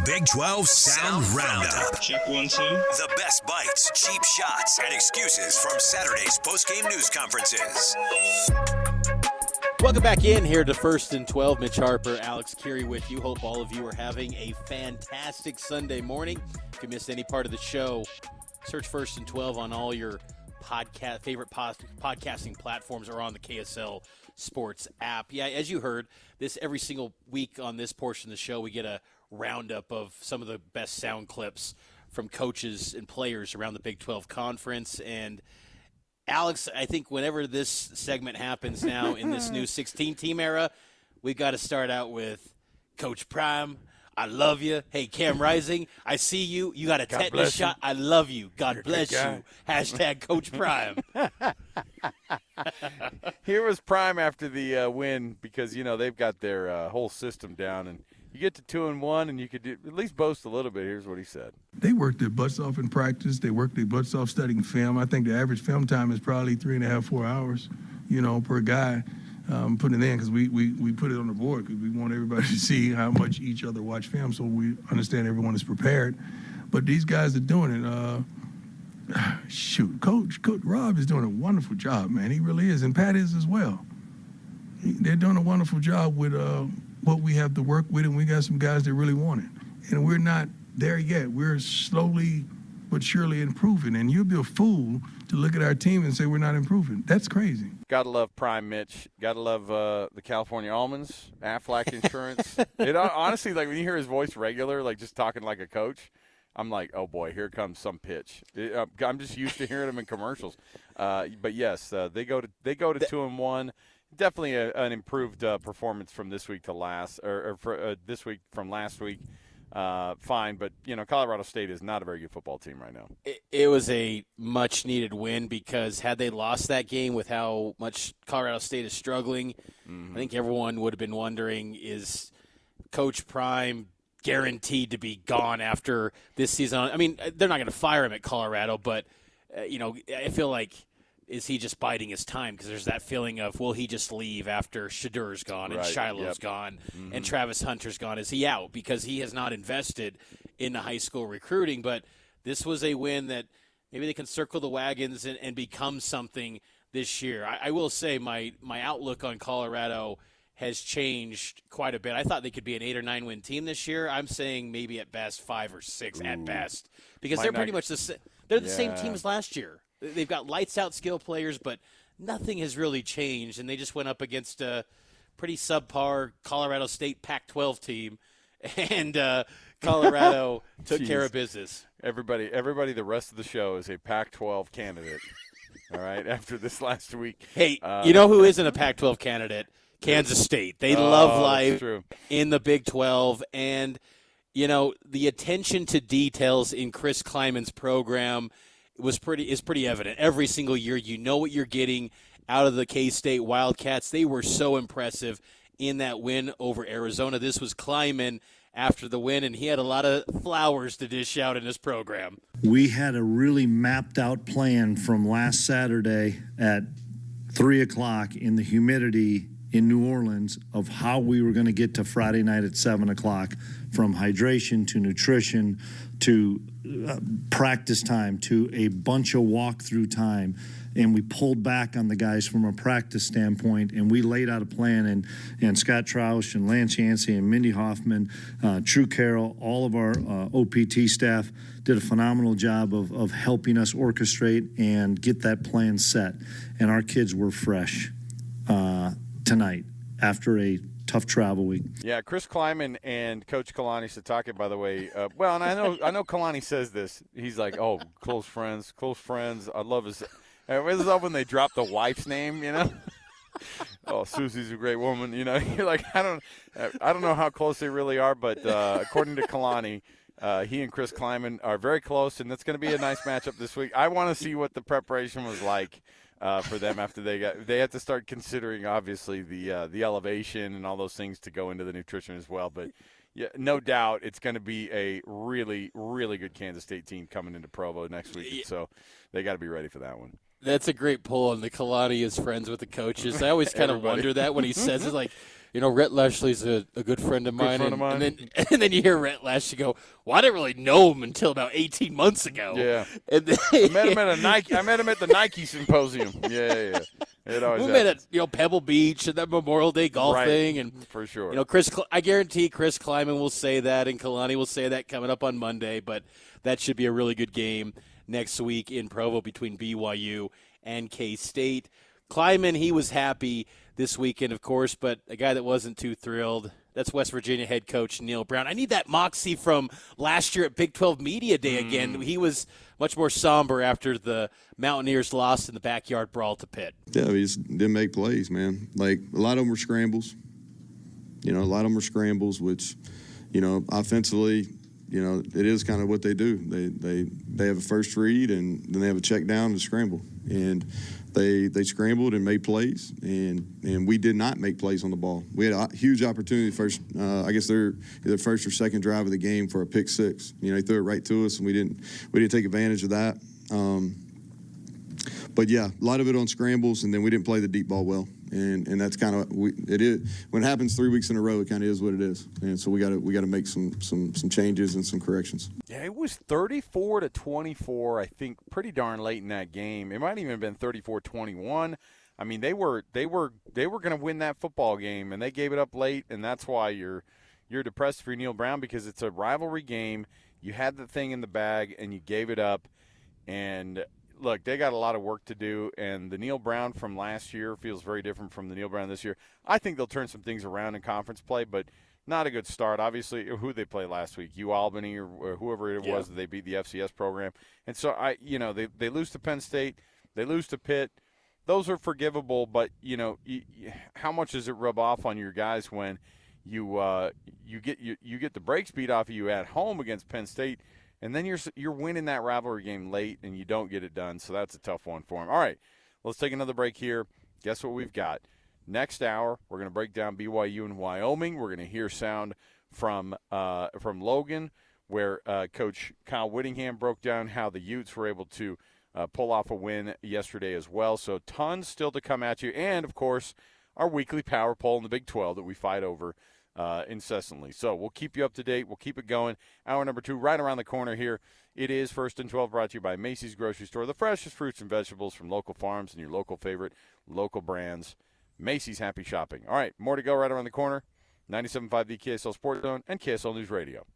Big 12 Sound Roundup. Check 1, 2. The best bites, cheap shots, and excuses from Saturday's postgame news conferences. Welcome back in here to First and 12. Mitch Harper, Alex Kirry with you. Hope all of you are having a fantastic Sunday morning. If you missed any part of the show, search First and 12 on all your favorite podcasting platforms or on the KSL Sports app. Yeah, as you heard, every single week on this portion of the show, we get a roundup of some of the best sound clips from coaches and players around the Big 12 Conference. And Alex, I think whenever this segment happens now in this new 16-team era, we've got to start out with Coach Prime. I love you. Hey, Cam Rising, I see you. You got a tetanus shot. I love you. God bless you. Hashtag Coach Prime. Here was Prime after the win because, they've got their whole system down. And you get to 2-1, and you could at least boast a little bit. Here's what he said. They worked their butts off in practice. They worked their butts off studying film. I think the average film time is probably 3.5, 4 hours, per guy. Putting it in because we put it on the board because we want everybody to see how much each other watch film so we understand everyone is prepared. But these guys are doing it. Coach Rob is doing a wonderful job, man. He really is, and Pat is as well. They're doing a wonderful job with what we have to work with, and we got some guys that really want it. And we're not there yet. We're slowly but surely improving. And you'd be a fool to look at our team and say we're not improving. That's crazy. Gotta love Prime Mitch. Gotta love the California Almonds, Aflac Insurance. It honestly, like when you hear his voice regular, like just talking like a coach, I'm like, oh boy, here comes some pitch. I'm just used to hearing him in commercials. But yes, they go to 2-1. Definitely an improved performance from this week to last, or this week from last week. Fine, but Colorado State is not a very good football team right now. It was a much-needed win because had they lost that game with how much Colorado State is struggling, I think everyone would have been wondering, is Coach Prime guaranteed to be gone after this season? I mean, they're not going to fire him at Colorado, but I feel like, is he just biding his time? Because there's that feeling of, will he just leave after Shadur's gone and Shiloh's gone and Travis Hunter's gone? Is he out? Because he has not invested in the high school recruiting. But this was a win that maybe they can circle the wagons and become something this year. I will say my outlook on Colorado has changed quite a bit. I thought they could be an 8 or 9 win team this year. I'm saying maybe at best 5 or 6 at best, because they're pretty much the same team as last year. They've got lights-out skill players, but nothing has really changed, and they just went up against a pretty subpar Colorado State Pac-12 team, and Colorado took care of business. Everybody, the rest of the show is a Pac-12 candidate, all right, after this last week. Hey, you know who isn't a Pac-12 candidate? Kansas State. They love life in the Big 12, and, the attention to details in Chris Klieman's program is pretty evident. Every single year, you know what you're getting out of the K-State Wildcats. They were so impressive in that win over Arizona. This was Klieman after the win, and he had a lot of flowers to dish out in his program. We had a really mapped out plan from last Saturday at 3 o'clock in the humidity in New Orleans of how we were going to get to Friday night at 7 o'clock, from hydration to nutrition to practice time to a bunch of walkthrough time. And we pulled back on the guys from a practice standpoint, and we laid out a plan, and Scott Troush and Lance Yancey and Mindy Hoffman, True Carroll, all of our OPT staff did a phenomenal job of helping us orchestrate and get that plan set. And our kids were fresh tonight after a tough travel week. Yeah, Chris Klieman and Coach Kalani Sitake, by the way. Well, and I know Kalani says this. He's like, oh, close friends. I love his. I love when they drop the wife's name. Oh, Susie's a great woman. You're like, I don't know how close they really are, but according to Kalani, he and Chris Klieman are very close, and that's going to be a nice matchup this week. I want to see what the preparation was like for them after they had to start considering, obviously, the elevation and all those things to go into the nutrition as well. But yeah, no doubt it's going to be a really, really good Kansas State team coming into Provo next week. So they got to be ready for that one. That's a great pull on the Kalani is friends with the coaches. I always kind of wonder that when he says it, like, Rhett Lashley's a good friend of mine. friend of mine. And then you hear Rhett Lashley go, well, I didn't really know him until about 18 months ago. Yeah. And then, I met him at the Nike Symposium. Yeah. It always we met happens. at Pebble Beach and that Memorial Day golf Right. thing. And, For sure. I guarantee Chris Klieman will say that and Kalani will say that coming up on Monday. But that should be a really good game next week in Provo between BYU and K-State. Klieman, he was happy this weekend, of course, but a guy that wasn't too thrilled, that's West Virginia head coach Neil Brown. I need that moxie from last year at Big 12 Media Day again. He was much more somber after the Mountaineers lost in the backyard brawl to Pitt. Yeah, he just didn't make plays, man. Like, a lot of them were scrambles. Which, offensively, it is kind of what they do. They have a first read, and then they have a check down and scramble. And they scrambled and made plays, and we did not make plays on the ball. We had a huge opportunity first, I guess their first or second drive of the game for a pick six. They threw it right to us, and we didn't take advantage of that. But yeah, a lot of it on scrambles, and then we didn't play the deep ball well. And that's kind of it is when it happens 3 weeks in a row. It kind of is what it is, and so we got to make some changes and some corrections. Yeah, it was 34-24. I think pretty darn late in that game. It might even have been 34-21. I mean, they were going to win that football game, and they gave it up late, and that's why you're depressed for Neil Brown, because it's a rivalry game. You had the thing in the bag, and you gave it up, and. Look, they got a lot of work to do, and the Neil Brown from last year feels very different from the Neil Brown this year. I think they'll turn some things around in conference play, but not a good start. Obviously, who they play last week, Albany or whoever it was that they beat the FCS program. And so, they lose to Penn State, they lose to Pitt. Those are forgivable, but, how much does it rub off on your guys when you get the brakes beat off of you at home against Penn State? And then you're winning that rivalry game late, and you don't get it done. So that's a tough one for him. All right, let's take another break here. Guess what we've got? Next hour, we're going to break down BYU and Wyoming. We're going to hear sound from Logan, where Coach Kyle Whittingham broke down how the Utes were able to pull off a win yesterday as well. So tons still to come at you. And, of course, our weekly power poll in the Big 12 that we fight over incessantly. So we'll keep you up to date. We'll keep it going. Hour number 2 right around the corner here. It is First and 12, brought to you by Macy's Grocery Store. The freshest fruits and vegetables from local farms and your local favorite local brands. Macy's, happy shopping. All right, more to go right around the corner. 97.5 the KSL Sports Zone and KSL News Radio.